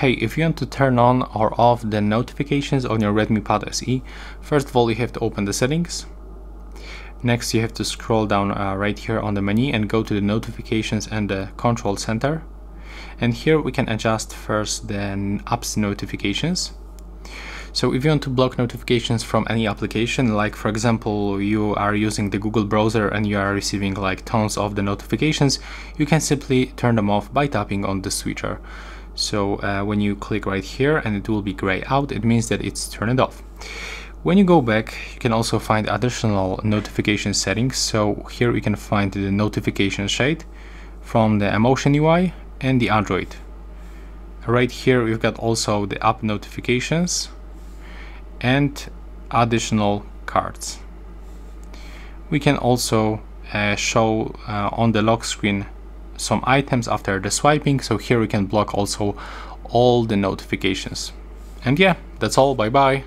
Hey, if you want to turn on or off the notifications on your Redmi Pad SE, first of all you have to open the settings. Next you have to scroll down right here on the menu and go to the notifications and the control center. And here we can adjust first the apps notifications. So if you want to block notifications from any application, like for example you are using the Google browser and you are receiving like tons of the notifications, you can simply turn them off by tapping on the switcher. So when you click right here and it will be gray out, it means that it's turned off. When you go back, you can also find additional notification settings. So here we can find the notification shade from the Emotion UI and the Android. Right here we've got also the app notifications and additional cards. We can also show on the lock screen some items after the swiping, so here we can block also all the notifications. And yeah, that's all. Bye bye.